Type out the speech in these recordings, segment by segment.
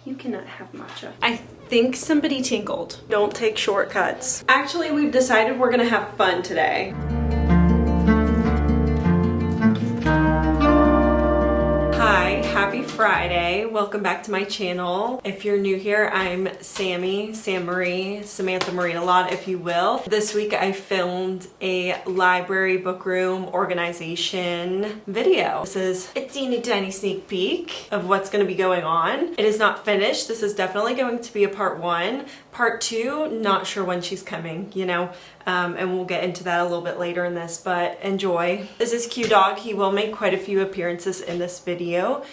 You cannot have matcha. I think somebody tinkled. Don't take shortcuts. Actually, we've decided we're gonna have fun today. Hi, happy Friday. Welcome back to my channel. If you're new here, I'm Sammy, Sam Marie, Samantha Marie, a lot if you will. This week I filmed a library book room organization video. This is a teeny tiny sneak peek of what's going to be going on. It is not finished. This is definitely going to be a part one. Part two, not sure when she's coming, you know, and we'll get into that a little bit later in this, but enjoy. This is Q Dog. He will make quite a few appearances in this video.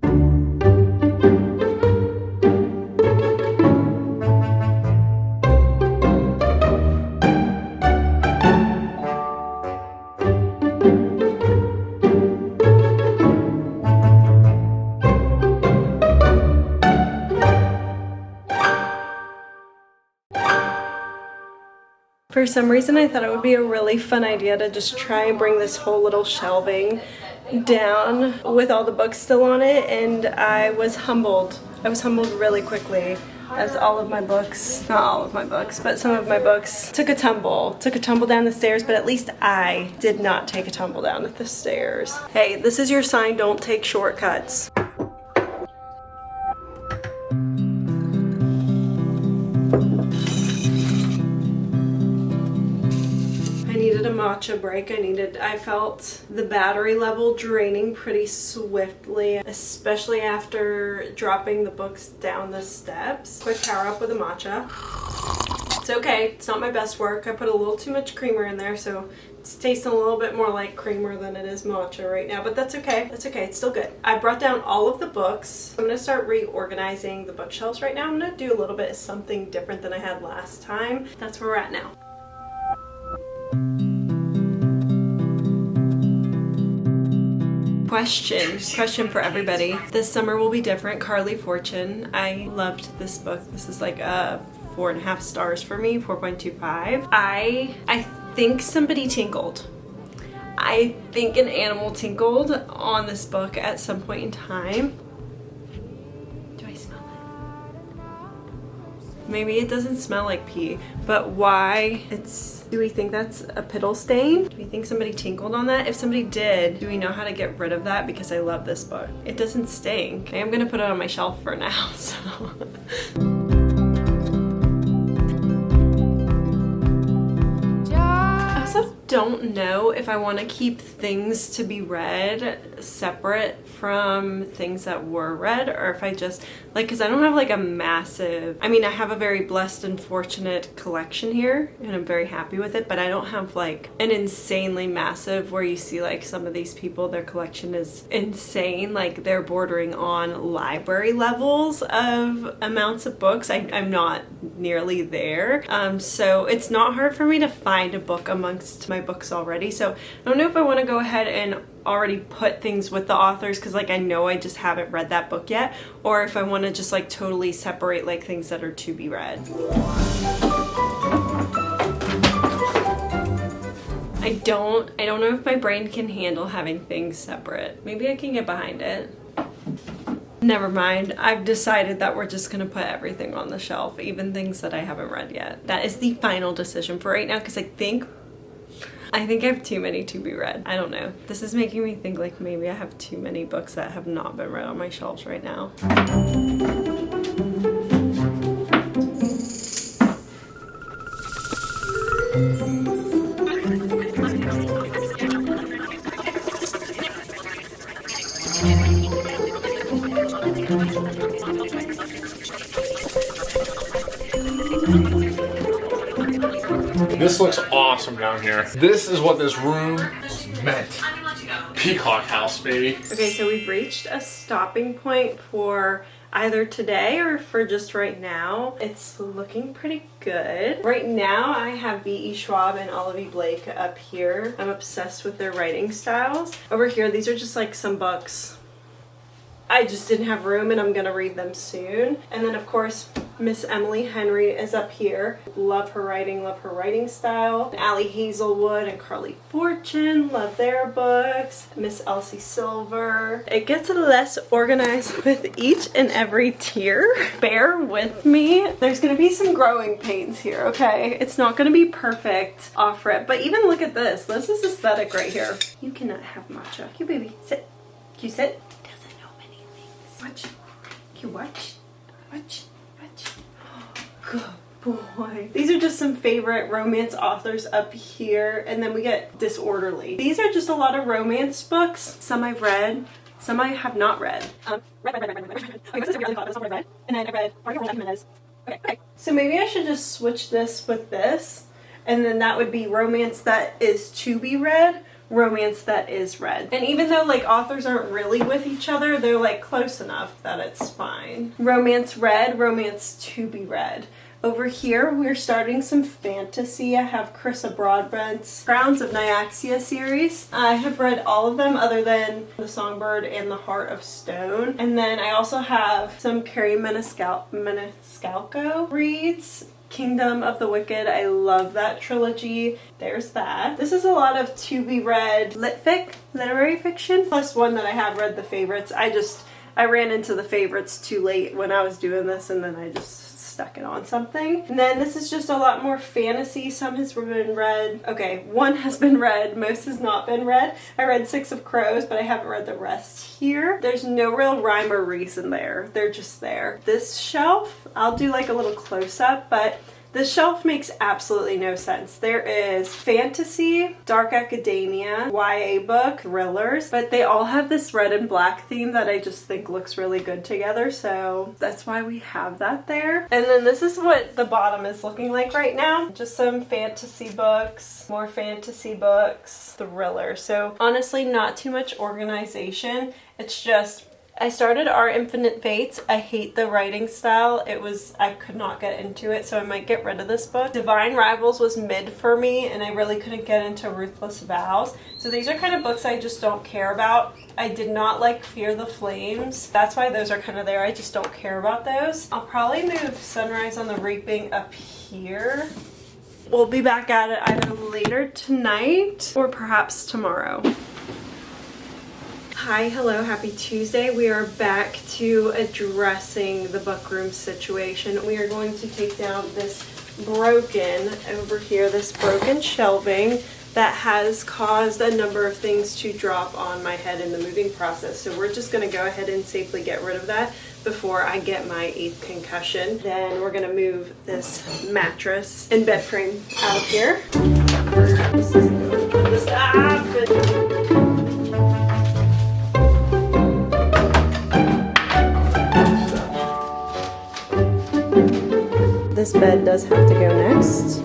For some reason, I thought it would be a really fun idea to just try and bring this whole little shelving down with all the books still on it, and I was humbled. I was humbled really quickly as all of my books, not all of my books, but some of my books took a tumble down the stairs, but at least I did not take a tumble down the stairs. Hey, this is your sign, don't take shortcuts. A matcha break. I felt the battery level draining pretty swiftly, especially after dropping the books down the steps. Quick power up with a matcha. It's okay, it's not my best work. I put a little too much creamer in there, so it's tasting a little bit more like creamer than it is matcha right now, but that's okay. That's okay, it's still good. I brought down all of the books. I'm gonna start reorganizing the bookshelves right now. I'm gonna do a little bit of something different than I had last time. That's where we're at now. Question for everybody. This summer will be different. Carly Fortune. I loved this book. This is like a 4.5 stars for me, 4.25. I think somebody tinkled. I think an animal tinkled on this book at some point in time. Do I smell it? Maybe it doesn't smell like pee, but why? Do we think that's a piddle stain? Do we think somebody tinkled on that? If somebody did, do we know how to get rid of that? Because I love this book. It doesn't stink. I am gonna put it on my shelf for now, so. Don't know if I want to keep things to be read separate from things that were read, or if I just like, because I don't have like a massive, I mean, I have a very blessed and fortunate collection here and I'm very happy with it, but I don't have like an insanely massive where you see like some of these people, their collection is insane, like they're bordering on library levels of amounts of books. I'm not nearly there, so it's not hard for me to find a book amongst my books already, so I don't know if I want to go ahead and already put things with the authors because like I know I just haven't read that book yet, or if I want to just like totally separate like things that are to be read. I don't know if my brain can handle having things separate. Maybe I can get behind it. Never mind. I've decided that we're just gonna put everything on the shelf, even things that I haven't read yet. That is the final decision for right now because I think I have too many to be read. I don't know. This is making me think like maybe I have too many books that have not been read on my shelves right now. This looks awesome down here. This is what this room was meant. Peacock house, baby. Okay, so we've reached a stopping point for either today or for just right now. It's looking pretty good. Right now I have B.E. Schwab and Olive E. Blake up here. I'm obsessed with their writing styles. Over here, these are just like some books I just didn't have room and I'm gonna read them soon. And then of course Miss Emily Henry is up here. Love her writing style. Allie Hazelwood and Carly Fortune, love their books. Miss Elsie Silver. It gets less organized with each and every tier. Bear with me. There's gonna be some growing pains here, okay? It's not gonna be perfect off rip, but even look at this. This is aesthetic right here. You cannot have matcha. You baby, sit. You sit. Doesn't know many things. Watch. You watch. Watch. Good boy. These are just some favorite romance authors up here, and then we get Disorderly. These are just a lot of romance books. Some I've read, some I have not read. Read. Okay, this is a really thought, but I read. And then I read Margaret Jimenez. Okay. So maybe I should just switch this with this, and then that would be romance that is to be read, romance that is read. And even though like authors aren't really with each other, they're like close enough that it's fine. Romance read, romance to be read. Over here we're starting some fantasy. I have Carissa Broadbent's Crowns of Nyaxia series. I have read all of them other than The Songbird and The Heart of Stone. And then I also have some Carrie Maniscalco reads. Kingdom of the Wicked, I love that trilogy. There's that. This is a lot of to be read literary fiction, plus one that I have read, The Favorites. I ran into The Favorites too late when I was doing this, and then I just stuck it on something. And then this is just a lot more fantasy. Some has been read. Okay, one has been read, most has not been read. I read Six of Crows, but I haven't read the rest here. There's no real rhyme or reason there. They're just there. This shelf, I'll do like a little close-up, but this shelf makes absolutely no sense. There is fantasy, dark academia, YA book, thrillers, but they all have this red and black theme that I just think looks really good together, so that's why we have that there. And then this is what the bottom is looking like right now. Just some fantasy books, more fantasy books, thrillers. So honestly, not too much organization. It's just I started Our Infinite Fates. I hate the writing style. I could not get into it, so I might get rid of this book. Divine Rivals was mid for me, and I really couldn't get into Ruthless Vows. So these are kind of books I just don't care about. I did not like Fear the Flames. That's why those are kind of there. I just don't care about those. I'll probably move Sunrise on the Reaping up here. We'll be back at it either later tonight or perhaps tomorrow. Hi, hello, happy Tuesday. We are back to addressing the book room situation. We are going to take down this broken shelving that has caused a number of things to drop on my head in the moving process. So we're just gonna go ahead and safely get rid of that before I get my 8th concussion. Then we're gonna move this mattress and bed frame out of here. This bed does have to go next.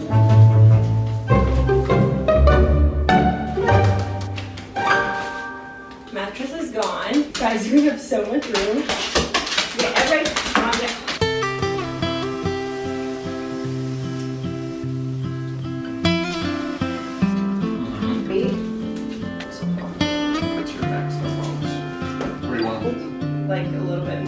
Mattress is gone. Guys, we have so much room. Yeah, everybody, calm down. What's your next? Where do you want it? Like a little bit.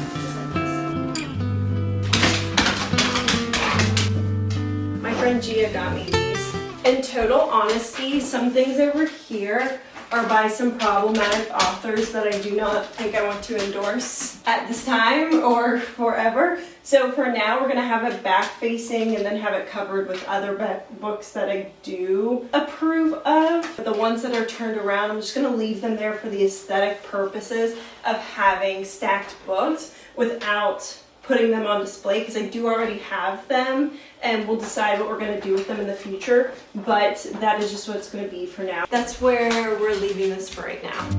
My friend Gia got me these. In total honesty, some things over here are by some problematic authors that I do not think I want to endorse at this time or forever. So for now, we're gonna have it back facing and then have it covered with other books that I do approve of. The ones that are turned around, I'm just gonna leave them there for the aesthetic purposes of having stacked books without putting them on display, because I do already have them and we'll decide what we're going to do with them in the future, but that is just what it's going to be for now. That's where we're leaving this for right now.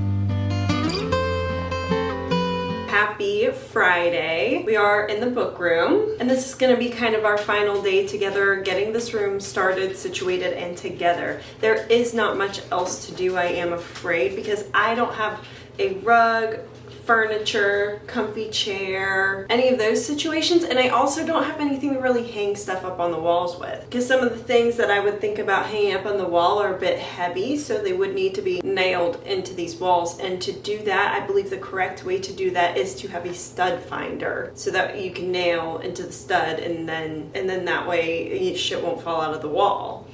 Happy Friday. We are in the book room, and this is going to be kind of our final day together, getting this room started, situated, and together. There is not much else to do, I am afraid, because I don't have a rug, furniture, comfy chair, any of those situations. And I also don't have anything to really hang stuff up on the walls with, because some of the things that I would think about hanging up on the wall are a bit heavy, so they would need to be nailed into these walls. And to do that, I believe the correct way to do that is to have a stud finder, so that you can nail into the stud, and then that way shit won't fall out of the wall.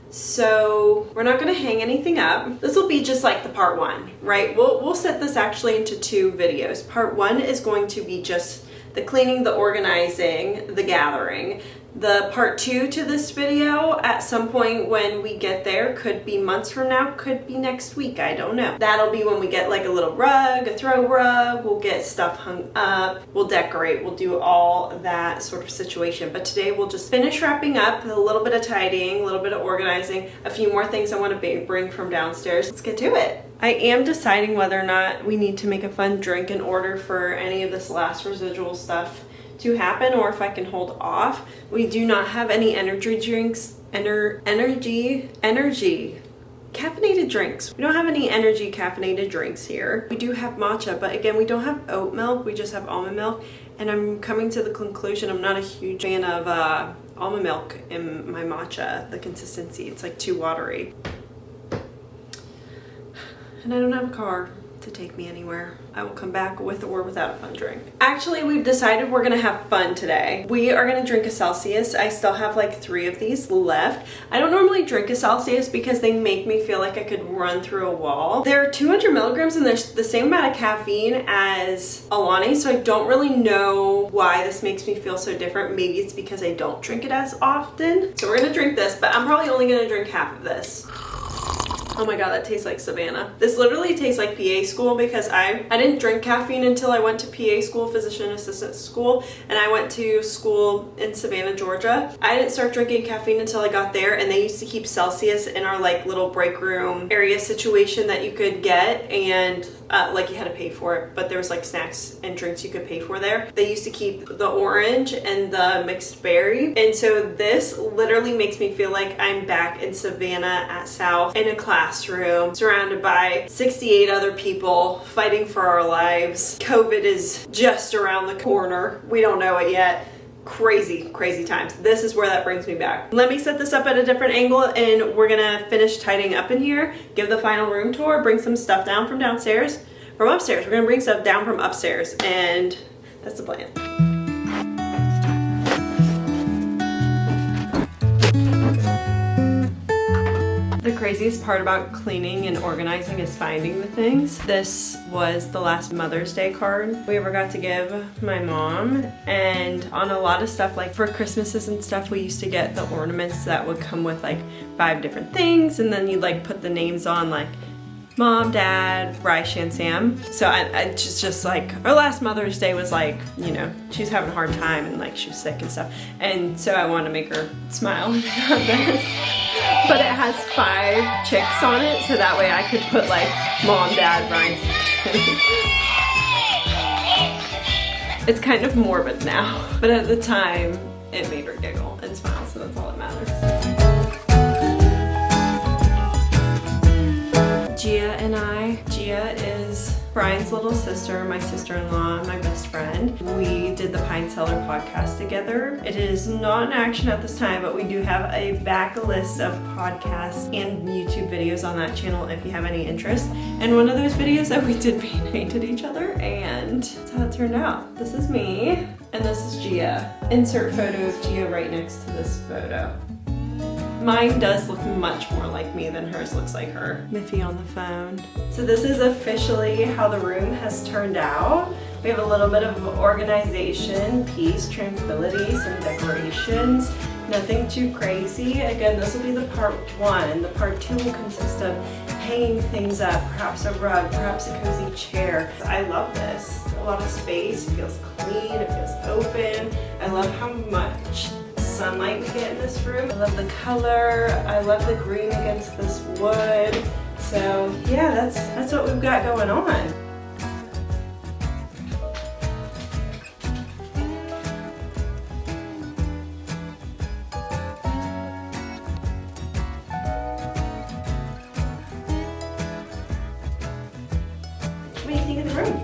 So we're not going to hang anything up. This will be just like the part one, right? We'll set this actually into 2 videos. Part 1 is going to be just the cleaning, the organizing, the gathering. The part 2 to this video, at some point when we get there, could be months from now, could be next week, I don't know. That'll be when we get like a little rug, a throw rug, we'll get stuff hung up, we'll decorate, we'll do all that sort of situation. But today we'll just finish wrapping up, a little bit of tidying, a little bit of organizing, a few more things I want to bring from downstairs. Let's get to it. I am deciding whether or not we need to make a fun drink in order for any of this last residual stuff to happen, or if I can hold off. We do not have any energy drinks, caffeinated drinks. We don't have any energy caffeinated drinks here. We do have matcha, but again, we don't have oat milk, we just have almond milk. And I'm coming to the conclusion I'm not a huge fan of almond milk in my matcha, the consistency. It's like too watery. And I don't have a car to take me anywhere. I will come back with or without a fun drink. Actually, we've decided we're gonna have fun today. We are gonna drink a Celsius. I still have like 3 of these left. I don't normally drink a Celsius because they make me feel like I could run through a wall. They're 200 milligrams and there's the same amount of caffeine as Alani, so I don't really know why this makes me feel so different. Maybe it's because I don't drink it as often. So we're gonna drink this, but I'm probably only gonna drink half of this. Oh my god, that tastes like Savannah. This literally tastes like PA school, because I didn't drink caffeine until I went to PA school, physician assistant school, and I went to school in Savannah, Georgia. I didn't start drinking caffeine until I got there, and they used to keep Celsius in our like little break room area situation that you could get, and like you had to pay for it, but there was like snacks and drinks you could pay for there. They used to keep the orange and the mixed berry, and so this literally makes me feel like I'm back in Savannah at South in a classroom surrounded by 68 other people fighting for our lives. COVID is just around the corner. We don't know it yet. Crazy times. This is where that brings me back. Let me set this up at a different angle, and we're gonna finish tidying up in here, give the final room tour, bring some stuff down from downstairs, from upstairs. We're gonna bring stuff down from upstairs, and that's the plan. The craziest part about cleaning and organizing is finding the things. This was the last Mother's Day card we ever got to give my mom, and on a lot of stuff, like for Christmases and stuff, we used to get the ornaments that would come with like 5 different things, and then you'd like put the names on, like Mom, Dad, Raisha, and Sam. So I just like, our last Mother's Day was like, you know, she's having a hard time and like she was sick and stuff, and so I wanted to make her smile and I got this. But it has 5 chicks on it, so that way I could put like Mom, Dad, Ryan. It's kind of morbid now, but at the time it made her giggle and smile, so that's all that matters. Gia and I. Gia is Brian's little sister, my sister-in-law, and my best friend. We did the Pine Cellar podcast together. It is not in action at this time, but we do have a back list of podcasts and YouTube videos on that channel if you have any interest. And one of those videos that we did painted each other, and that's how it turned out. This is me, and this is Gia. Insert photo of Gia right next to this photo. Mine does look much more like me than hers looks like her. Miffy on the phone. So this is officially how the room has turned out. We have a little bit of organization, peace, tranquility, some decorations. Nothing too crazy. Again, this will be the part 1. The part 2 will consist of hanging things up, perhaps a rug, perhaps a cozy chair. I love this. A lot of space, it feels clean, it feels open. I love how much sunlight we get in this room. I love the color. I love the green against this wood. So yeah, that's what we've got going on. What do you think of the room?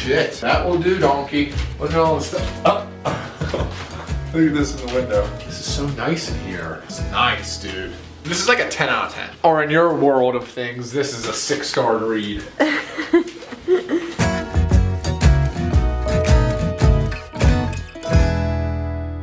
shit. That will do, donkey. Look at all this stuff. Look at this in the window. This is so nice in here. It's nice, dude. This is like a 10 out of 10. Or in your world of things, this is a 6-star read.